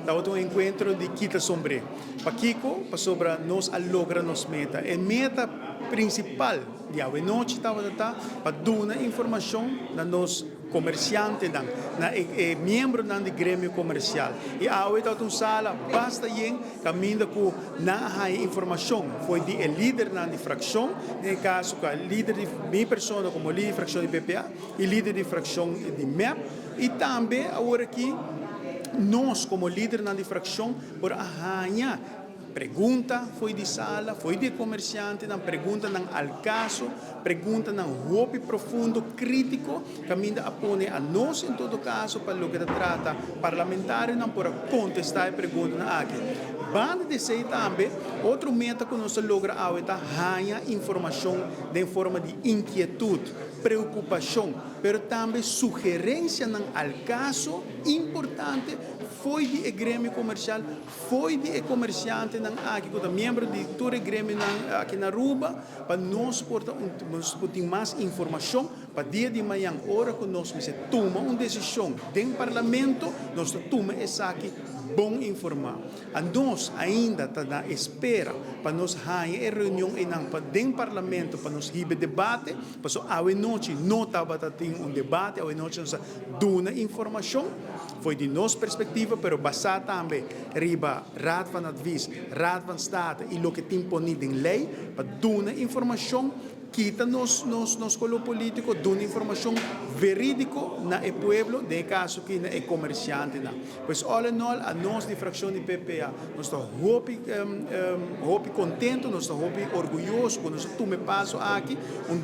estava um encontro de Quita Sombre. Para Kiko, para sobre nós a logra nos meta. A meta principal de a noite estava para dar informação na nos comerciante na membro do grêmio comercial e a outra sala basta yen caminho com na a informação foi de líder na fração no caso que líder de minha pessoa como líder de fração de PPA e líder de fração de MEP e também agora aqui nós como líder na fração por arranhar pergunta foi de sala, foi de comerciante, não pergunta não al caso, pergunta não hobby profundo, crítico, caminho a pôr a nós em todo caso para o que trata parlamentar não por contestar a pergunta aqui. Banda de ser também outro meta que nós logra ganhar informação de forma de inquietude, preocupação, mas também sugerência não al caso importante foi de grêmio comercial, foi de comerciante aqui, que é membro de todo o grêmio aqui na Aruba, para nós ter mais informação, para dia de manhã, hora que nós toma uma decisão dentro do parlamento, nós toma essa aqui, bom informar. A nós ainda está na espera para nós ter reunião dentro do parlamento, para nós ter debate, para a noite não estava tendo debate, a noite nós damos informação, foi de nossa perspectiva, mas basado também riba Raad van Advies, Raad van State e o que tem ponido em lei, para dar informação, quita nos colo político, dar informação verídica na e pueblo, de caso que é comerciante. Pois, all in all, a nós de fração de PPA, nós estamos muito contentes, nós estamos muito orgulhosos, quando nós tomamos passo aqui,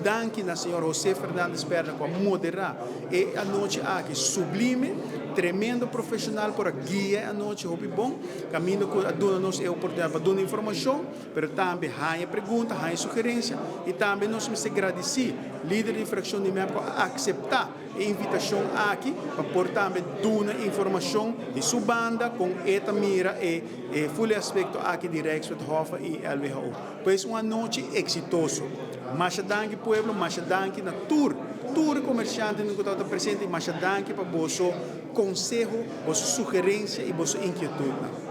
danke na senhora José Fernandes Perna, para moderar, e a noite aqui sublime, tremendo profissional para guiar a noite, muito bom, caminho que a nos é oportunidade para dar informação, mas também há pergunta, há sugerência, e também nós me agradecer, líder de fração de MEP, para aceitar a invitação aqui, para por também dar informação de sua banda, com esta mira e full aspecto aqui de Rijkswethoven e LWHO. Pois uma noite exitosa. Mas danke pueblo, mas danke na tour comerciante no que está presente, mas danke para o vosso conselho, vossa sugerência e vossa inquietude.